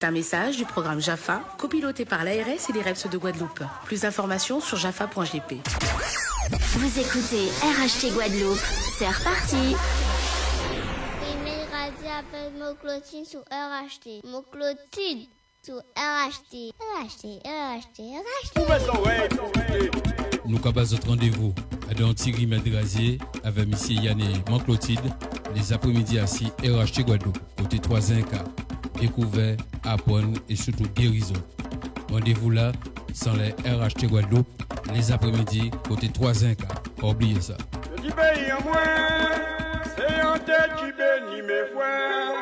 Un message du programme Jaffa, copiloté par l'ARS et les REPS de Guadeloupe. Plus d'informations sur jaffa.gp. Vous écoutez RHT Guadeloupe, c'est reparti. Mes radio appelle Moclotine sur RHT. Moclotine sur RHT. Nous avons notre rendez-vous à Thierry Medrazier avec M. Yann Monclotide les après-midi assis RHT Guadeloupe, côté 3-1K. Découvert, apprendre et surtout guérison. Rendez-vous là, sans les RHT Guadeloupe, les après-midi, côté 3-1K. Pas oublier ça. Le petit pays en moins, c'est un tête qui bénit mes frères.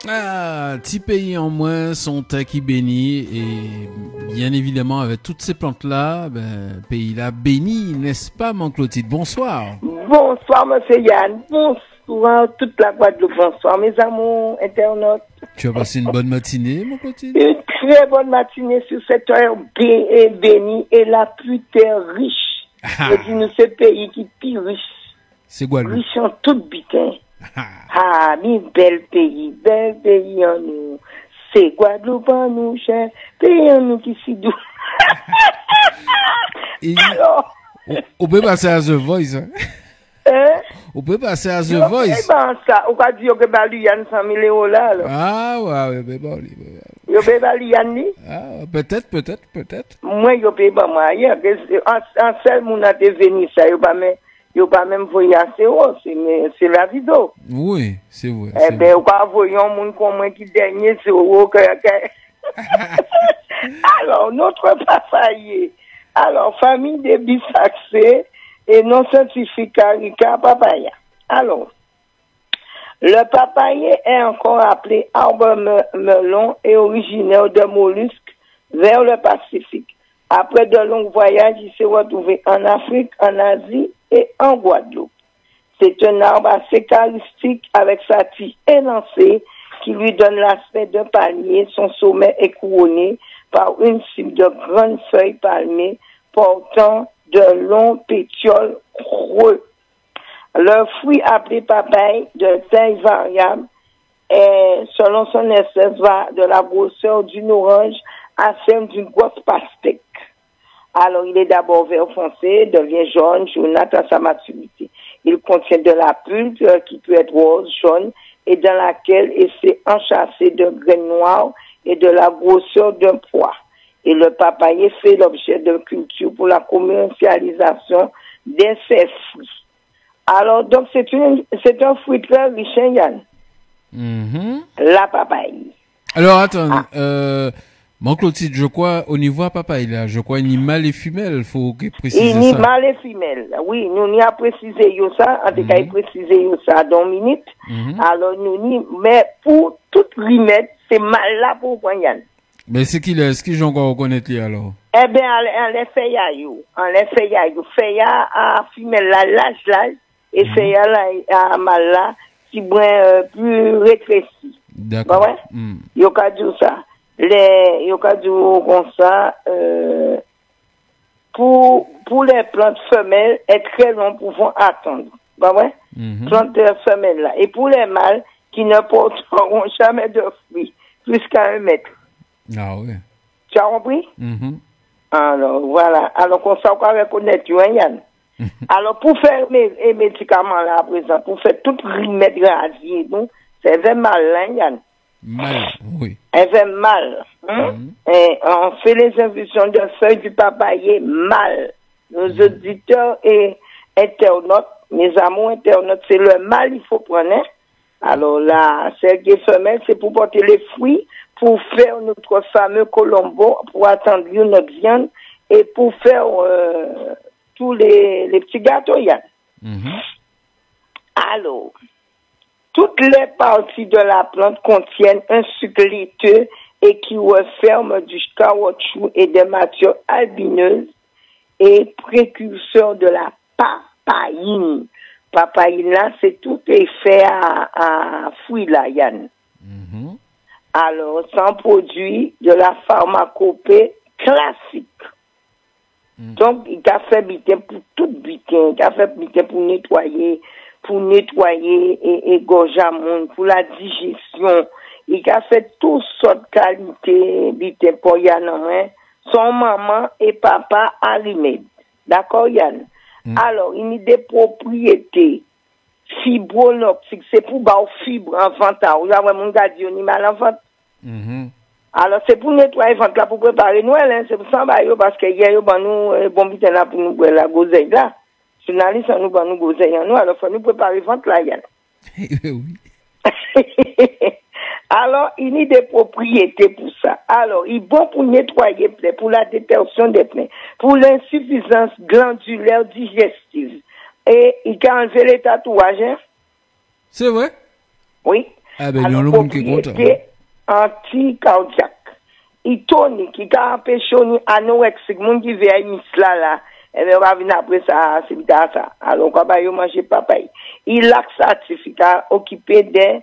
Ah, petit pays en moins, son tête qui bénit, et bien évidemment, avec toutes ces plantes-là, pays là béni, n'est-ce pas, mon Clotilde? Bonsoir. Bonsoir, monsieur Yann. Bonsoir, toute la Guadeloupe. Bonsoir, mes amours internautes. Tu as passé une bonne matinée, mon Clotilde? Une très bonne matinée sur cette heure bénie et la plus terre riche. Je dis, nous, ce pays qui est plus riche. C'est Guadeloupe. Riche en tout bitin. Mi bel pays en nous. C'est Guadeloupe en nous, cher. Pays en nous qui si doux. Alors. On peut passer à The Voice, hein? On peut passer à The Voice. Ça, on va dire que Yann 100 000 € là. Ah, ouais, mais bon. Yo be Yann ni? Ah, peut-être. Moi, yo be ba moi. En seul moun a te venu ça, yo pas même voyager, c'est la vidéo. Oui, c'est vrai. Eh ben, on va voyer un moun comme moi qui dernier c'est au Alors, notre papaye. Alors, famille des bisaxés et non scientifique Carica papaya. Alors, le papaye est encore appelé arbre melon et originaire de mollusques vers le Pacifique. Après de longs voyages, il s'est retrouvé en Afrique, en Asie et en Guadeloupe. C'est un arbre assez charismatique avec sa tige élancée qui lui donne l'aspect d'un palmier. Son sommet est couronné par une cible de grandes feuilles palmées portant de longs pétioles creux. Le fruit appelé papaye, de taille variable, et selon son espèce, va de la grosseur d'une orange à celle d'une grosse pastèque. Alors, il est d'abord vert foncé, devient jaune, jaunâtre à sa maturité. Il contient de la pulpe qui peut être rose, jaune, et dans laquelle il s'est enchâssé de graines noires et de la grosseur d'un pois. Et le papaye fait l'objet de culture pour la commercialisation de ses fruits. Alors, donc, c'est un fruit très riche, hein, Yann? La papaye. Alors, attends, mon Clotilde, je crois, au niveau à papaye, là, je crois, ni mâle et femelle, faut que préciser ça. Ni mâle et femelle, oui, nous n'y a précisé ça, en tout cas, précisé ça dans une minute. Alors, nous n'y, mais pour toute rimette, c'est mal là pour Yann. Mais c'est qu'il est, est-ce qu'ils ont encore reconnaître lui alors? Eh bien, on les fait yaïou. Fait ya à femelle là, l'âge, et fait ya là, à mal là, qui plus rétréci. D'accord. Bah ouais? Yo ka dit ça. Yo ka dit comme ça, pour les plantes femelles, est très long pour pouvoir attendre. Bah ouais? Plantes femelles là. Et pour les mâles, qui ne porteront jamais de fruits, jusqu'à 1 mètre. Ah ouais. Tu as compris? Alors, voilà. Alors, qu'on s'en va reconnaître, Yann. Alors, pour faire mes médicaments là, à présent, pour faire toute rimette radier, donc, c'est vraiment mal, hein, Yann? Mal, oui. Elle fait mal. Et on fait les infusions de feuilles du papayer mal. Nos auditeurs et internautes, mes amours internautes, c'est le mal il faut prendre, hein? Alors là, celle qui est femelle, c'est pour porter les fruits, pour faire notre fameux colombo, pour attendrir notre viande et pour faire tous les petits gâteaux, Yann. Alors, toutes les parties de la plante contiennent un sucre laiteux et qui referme du caoutchouc et des matières albineuses et précurseurs de la papaïne. Papaïne là, c'est tout est fait à fruits là, Yann. Alors, c'est un produit de la pharmacopée classique. Donc, il a fait butin pour tout butin. Il a fait butin pour nettoyer et gorge à monde, pour la digestion il a fait toutes sortes de qualités, bité pour Yann en main, son maman et papa allumés. D'accord, Yann? Alors, il y a des propriétés fibronoptiques, c'est pour bas fibre en vente. Vous avez mon gars dit, on y mal en vente. Alors, c'est pour nettoyer ventre là, pour préparer Noël, hein. C'est pour ça, parce que hier, nous, bon, bité là, pour nous, la goseille là. Journaliste, nous, nous, goseille en nous, alors, faut nous préparer ventre là, Yann. Oui. Alors, il y a des propriétés pour ça. Alors, il est bon pour nettoyer les plaies, pour la détertion des plaies, pour l'insuffisance glandulaire digestive. Et il a enlevé les tatouages. Hein? C'est vrai? Oui. Ah ben, alors, il y a un monde qui est content. Anti-cardiaque. Il tonique, il a empêché anorexique, monde qui veut une là. Et bien, on va venir après ça, c'est bien ça. Alors, on va manger papaye. Il laxatif, il a occupé des,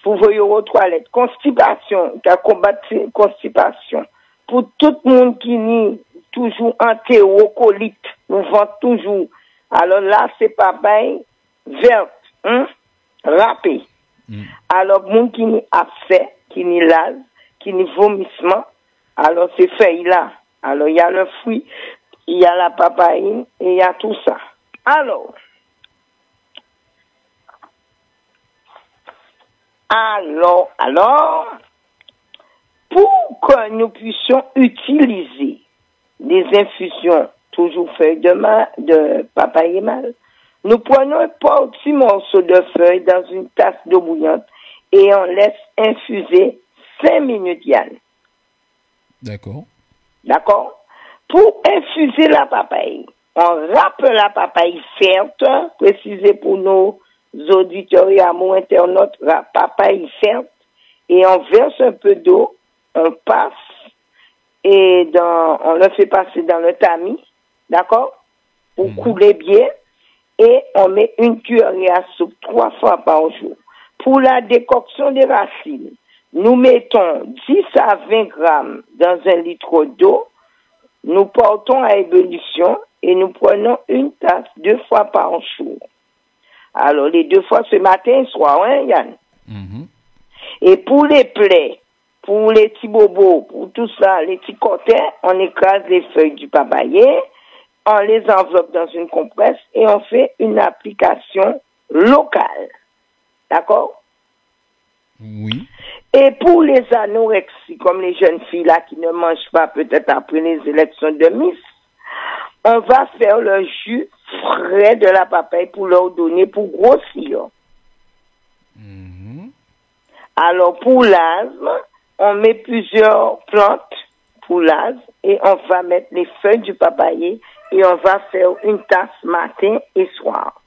pour voir aux toilettes. Constipation, il a combattu constipation. Pour tout le monde qui n'est toujours entérocolite, nous vend toujours. Alors là, c'est papaye verte, râpée. Alors, monde qui n'est abcès, qui n'est lase, qui n'est vomissement, alors c'est feuille là. Alors, il y a le fruit. Il y a la papaye et il y a tout ça. Alors, pour que nous puissions utiliser des infusions, toujours feuilles de papaye mâle, nous prenons un petit morceau de feuille dans une tasse d'eau bouillante et on laisse infuser 5 minutes, Yann. D'accord. D'accord? Pour infuser la papaye, on râpe la papaye verte, précisé pour nos auditeurs et amours internautes, la papaye verte, et on verse un peu d'eau, on passe, et on le fait passer dans le tamis, d'accord? Pour couler bien, et on met une cuillerée à soupe 3 fois par jour. Pour la décoction des racines, nous mettons 10 à 20 grammes dans 1 litre d'eau. Nous portons à ébullition et nous prenons une tasse 2 fois par jour. Alors, les 2 fois ce matin et soir, hein, Yann? Et pour les plaies, pour les petits bobos, pour tout ça, les petits côtés, on écrase les feuilles du papayer, on les enveloppe dans une compresse et on fait une application locale. D'accord? Oui. Et pour les anorexies, comme les jeunes filles là qui ne mangent pas peut-être après les élections de Miss, on va faire le jus frais de la papaye pour leur donner pour grossir. Alors pour l'asthme, on met plusieurs plantes pour l'asthme et on va mettre les feuilles du papayer et on va faire une tasse matin et soir.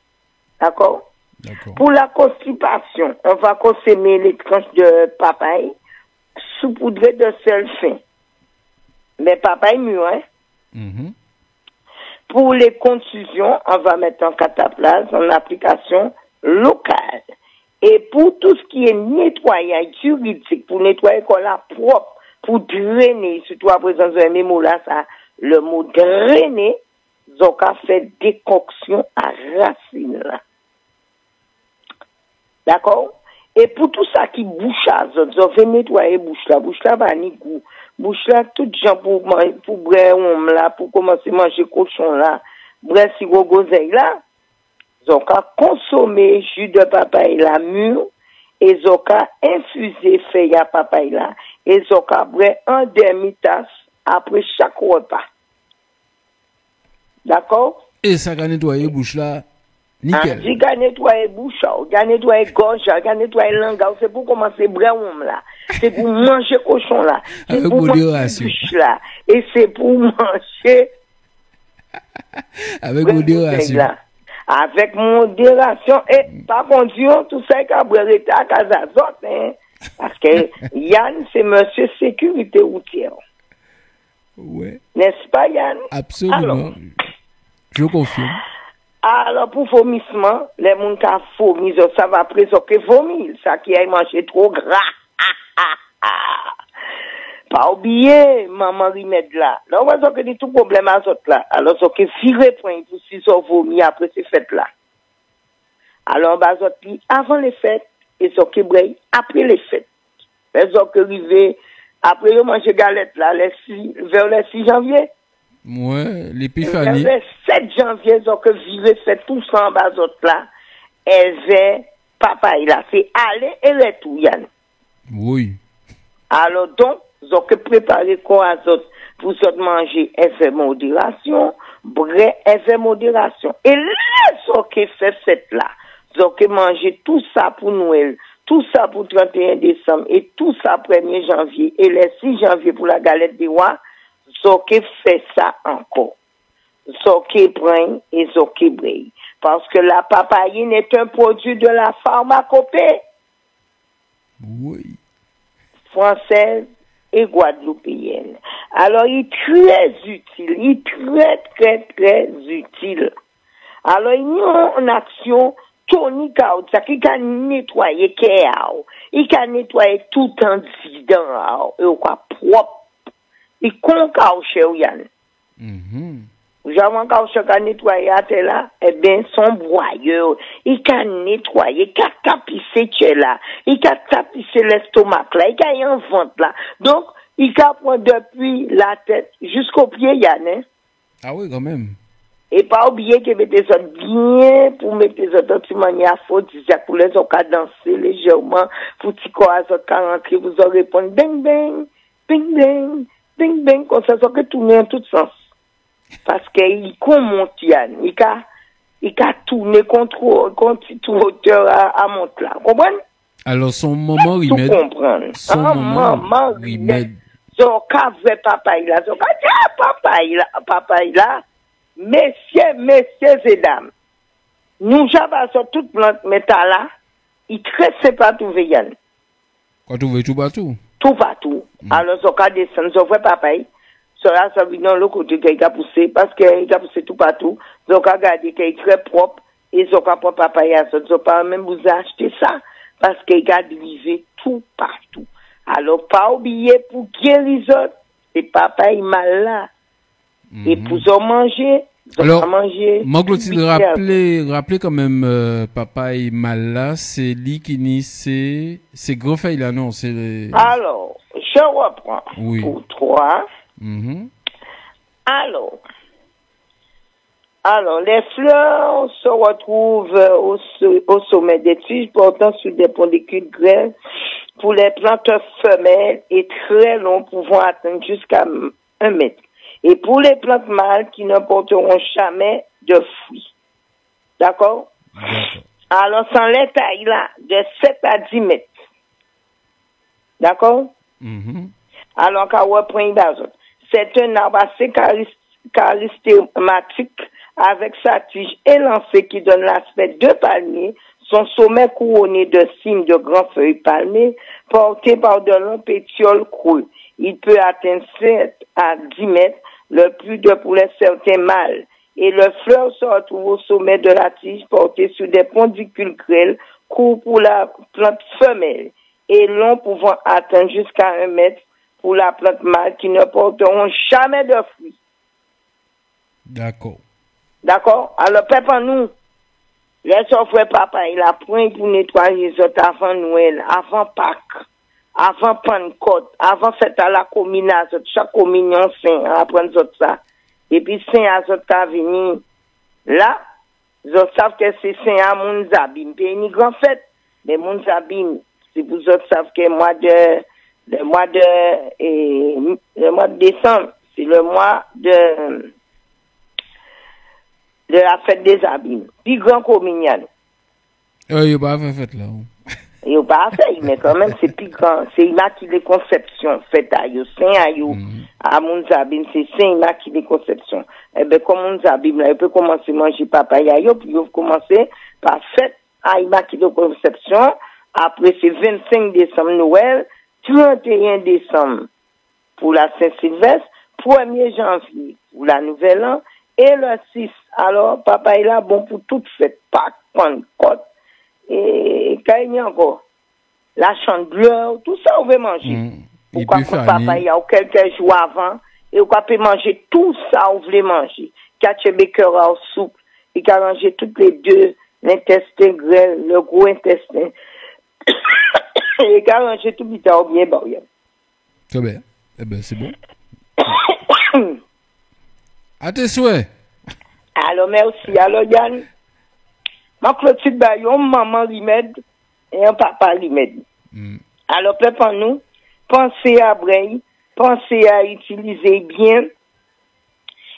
D'accord? Pour la constipation, on va consommer les tranches de papaye saupoudrées de sel fin. Mais papaye mûr, hein? Pour les contusions, on va mettre en cataplasme en application locale. Et pour tout ce qui est nettoyage juridique, pour nettoyer qu'on la propre, pour drainer, surtout à présent, un mémo là, ça, le mot drainer, Zoka fait décoction à racine là. D'accord? Et pour tout ça qui bouche à zot, fait nettoyer bouche là, va ni goût. Bouche là, tout gens pour brère homme là, pour commencer à manger cochon là, brère si gogozeille là, zoka consommer jus de papaye là mûr, et zoka infuser feuille à papaye là, et zoka brère un demi-tasse après chaque repas. D'accord? Et ça va nettoyer bouche là. Nickel. Il a nettoyé bouche, il a nettoyé gorge, il a nettoyé langue, c'est pour commencer bréon là. C'est pour manger cochon là. C'est avec pour modération. manger bouche là. Et c'est pour manger avec modération. Là. Avec modération. Et par contre, tout ça est à brûler à Casazot, hein. Parce que Yann, c'est monsieur sécurité routière. Ouais. N'est-ce pas, Yann? Absolument. Alors, je confirme. Alors, pour vomissement, les gens qui ont vomi, ça va presque vomir. Ça qui a mangé trop gras. Pas oublier, maman remède là. Là, on va dire que il y a tout problème à autres là. Alors, ça que virer point pour si ça vomit après ces fêtes là. Alors, on va dire avant les fêtes, et ça qui brille après les fêtes. Les autres arrivés, après, ils mangent galette là, vers le 6 janvier. Ouais, l'épiphanie. Le 7 janvier, ils ont vivre, fait tout ça en bas autres là. Elles avaient papaye là. C'est aller et retour, Yann. Oui. Alors donc, ils ont préparé quoi à autres pour se manger, effet modération, bref, effet modération. Et les autres qui fait cette là, ils ont mangé tout ça pour Noël, tout ça pour 31 décembre et tout ça 1er janvier et le 6 janvier pour la galette des rois, ils ont fait ça encore. Ils ont prennent et ils ont brillent. Parce que la papaye est un produit de la pharmacopée. Oui. Française et guadeloupéenne. Alors, il est très utile. Il est très utile. Alors, il y a une action tonique qui can nettoyer kéao. Il can nettoyer tout en dedans. Et quoi propre. Il concauche Yann. J'avais caoutchouc à nettoyer à tel là, eh bien, son broyeur, il can nettoyer, il can tapisser là, il can tapisser l'estomac là, il can y en ventre là. Donc, il can prendre depuis la tête jusqu'au pied, Yann, hein. Ah oui, quand même. Et pas oublier que mettez ça bien, pour mettre les autres petits manières aphrodisiaques, pour les autres danser légèrement, pour petit corps à autres rentrer, vous aurez répondre bing bing, bing bing, bing bing, comme ça que tourner en tout sens. Parce qu'il monte, Yann. Il a tourné contre tout hauteur à monter là. Comprenez? Alors, son moment remède. Son moment remède. Son vrai papaye là. Son papaye là. Messieurs et dames. Nous avons toute plante métal là. Il très pas trouver, Yann. Quand tu veux tout partout? Tout partout. Alors, son cas descend, son vrai papaye. Cela, ça veut dire le côté qu'il a poussé, parce qu'il a poussé tout partout. Donc, regardez qu'il est très propre, et ils ont pas propre papaye à ça. Ils ont pas même vous acheter ça, parce qu'il a dérivé tout partout. Alors, pas oublier pour guérison, c'est papaye mal là. Et pour en manger, alors, Clotilde, rappelez quand même, papaye mal là, c'est l'ikini, c'est gros feuille là, non, c'est Alors, je reprends. Oui. Pour 3. Alors, les fleurs se retrouvent au sommet des tiges portant sur des pellicules grêles pour les plantes femelles et très longs pouvant atteindre jusqu'à 1 mètre. Et pour les plantes mâles qui ne porteront jamais de fruits. D'accord? Alors, sans les tailles là, de 7 à 10 mètres. D'accord? Alors, quand on reprend c'est un arbre assez charismatique avec sa tige élancée qui donne l'aspect de palmier, son sommet couronné de cimes de grands feuilles palmées porté par de longs pétioles creux. Il peut atteindre 7 à 10 mètres, le plus de pour les certains mâles. Et le fleur se retrouve au sommet de la tige porté sur des pendicules grêles, courts pour la plante femelle et long pouvant atteindre jusqu'à 1 mètre pour la plante mâle qui ne porteront jamais de fruits. D'accord. D'accord? Alors, papa, nous, les frère papa, il a pris pour nettoyer les autres avant Noël, avant Pâques, avant Pentecôte, avant fête à la communion, chaque communion saint, après les autres ça. Et puis, saint à autres qui venir. Là, ils savent que c'est saint à Mounzabim. Puis, une grande fête, mais Mounzabim, si vous autres savez que le mois de décembre, c'est le mois de la fête des abîmes. Puis grand communion. Il n'y a pas fait fête là. Il n'y a pas fait, mais quand même, c'est plus grand. C'est Immaculée Conception. Fête à yo, Saint à yo, à Mounzabim, c'est Saint Immaculée Conception. Eh bien, comme Mounzabim, là, il peut commencer à manger papaya yo, puis il peut commencer par fête à Immaculée Conception. Après, c'est 25 décembre Noël, 31 décembre pour la Saint-Sylvestre, 1er janvier pour la Nouvelle An, et le 6. Alors, papa est là bon pour toute fête, Pâques, Pentecôte, et quand il y a encore la chandeleur, tout ça, on veut manger. Pourquoi papa y a quelques jours avant, et on peut manger tout ça, on veut manger. Quatre béqueurs en soupe, et qu'à manger toutes les deux, l'intestin grêle, le gros intestin, Et qu'à ranger tout vite au bien, bon, Yann. Très bien. Eh ben, c'est bon. À tes souhaits. Alors, merci. Alors, Yann, ma Clotilde Bayon, maman remède et un papa remède. Alors, peuple, nous, pensez à Bray, pensez à utiliser bien.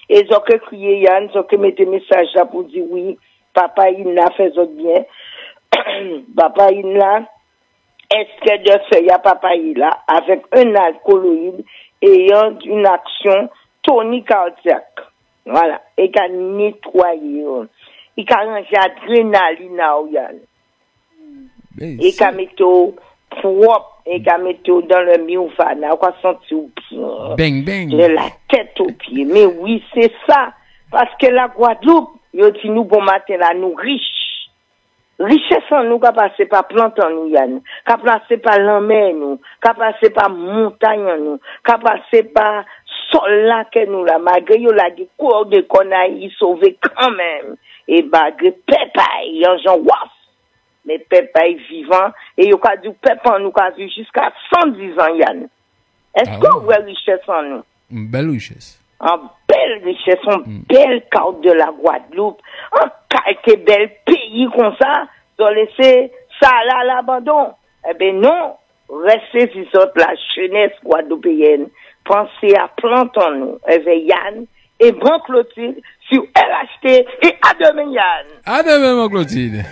Et ils ont que crier Yann, ils ont que mettre message là pour dire oui, papa, il l'a fait bien. Papa, il l'a. Est-ce que de fait, il y a papa, il l'a, avec un alcooloïde ayant une action tonique cardiaque. Voilà. Et qu'à nettoyer. Et qu'à ranger adrénaline à Yann. Et qu'à mettre propre. Et qu'à mettre dans le miroufana, quoi sentir bien. Bang, bang. De la tête aux pieds. Mais oui, c'est ça. Parce que la Guadeloupe, yo dit nous bon matin là, nous riches. Richesse en nous, qu'a passé par plante en nous, Yann. Qu'a passé par l'enmer nous. Qu'a passé par montagne en nous. Qu'a passé par sol là que nous là. Malgré yo la des cours de conaille, sauvé quand même. Et malgré pépaille, en genre waf. Mais papa est vivant, et il y a du papa nous a vu jusqu'à 110 ans, Yann. Est-ce qu'on voit richesse en nous? Une belle richesse. Une belle richesse, une belle carte de la Guadeloupe, un quelques bel pays comme ça, de laisser ça là à l'abandon. Eh ben non, restez sur la jeunesse guadeloupéenne. Pensez à planter en nous. Eh ben Yann, et bon Clotilde, sur RHT, et à demain Yann. À demain, mon Clotilde.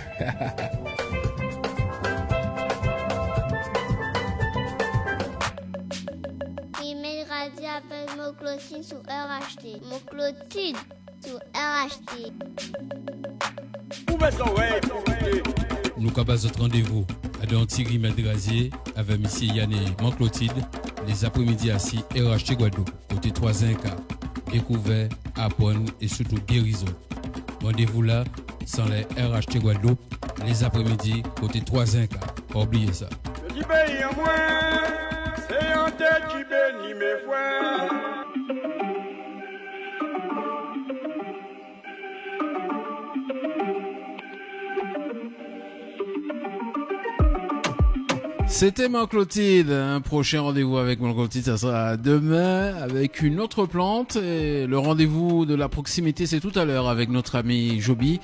Radio appelle Moclotine sur RHT. Moclotine sur RHT. Nous avons notre rendez-vous à Thierry Madrazier avec M. Yann et Manclotide les après-midi assis RHT Guadeloupe, côté 3-1K, découvert, apprendre et surtout guérison. Rendez-vous là, sans les RHT Guadeloupe, les après-midi, côté 3-1K. Pas oublier ça. Je dis pays en moins, c'est un tête qui bénit mes frères. C'était Manclotide. Un prochain rendez-vous avec Manclotide, ça sera demain avec une autre plante. Et le rendez-vous de la proximité, c'est tout à l'heure avec notre ami Joby.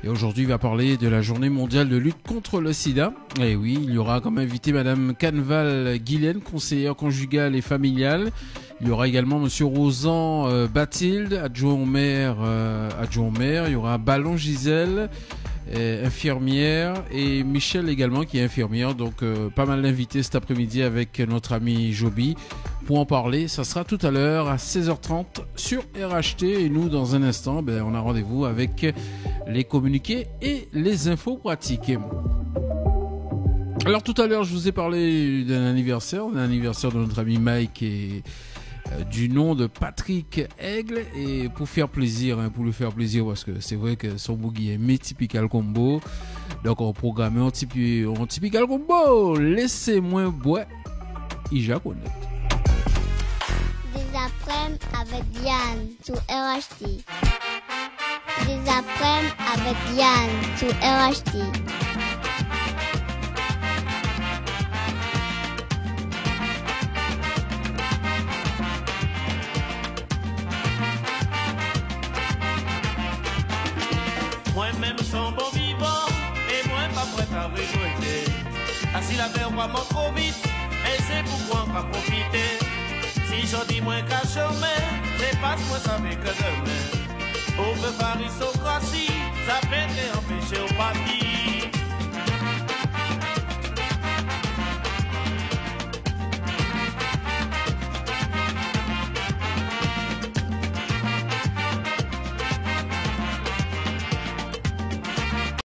Et aujourd'hui, il va parler de la journée mondiale de lutte contre le sida. Et oui, il y aura comme invité Madame Canval Guylaine, conseillère conjugale et familiale. Il y aura également Monsieur Rosan Bathilde, adjoint au maire. Il y aura Ballon Gisèle, infirmière, et Michel également qui est infirmière. Donc pas mal d'invités cet après-midi avec notre ami Joby pour en parler. Ça sera tout à l'heure à 16h30 sur RHT. Et nous, dans un instant, on a rendez-vous avec les communiqués et les infos pratiques. Alors tout à l'heure, je vous ai parlé d'un anniversaire de notre ami Mike et du nom de Patrick Aigle. Et pour lui faire plaisir, parce que c'est vrai que son boogie est typical combo, donc on programme un typical combo. Laissez-moi boire, il japonais. Des après-midi avec Yann sur RHT. Des après-midi avec Yann sur RHT. Moi-même son bon vivant, et moi pas prêt à regretter. Ainsi la mer va m'en trop vite, et c'est pourquoi on va profiter. Si j'en dis moins qu'à chemin, c'est pas ce que moi savais que demain. Au peu aristocratie, ça peut empêcher au parti.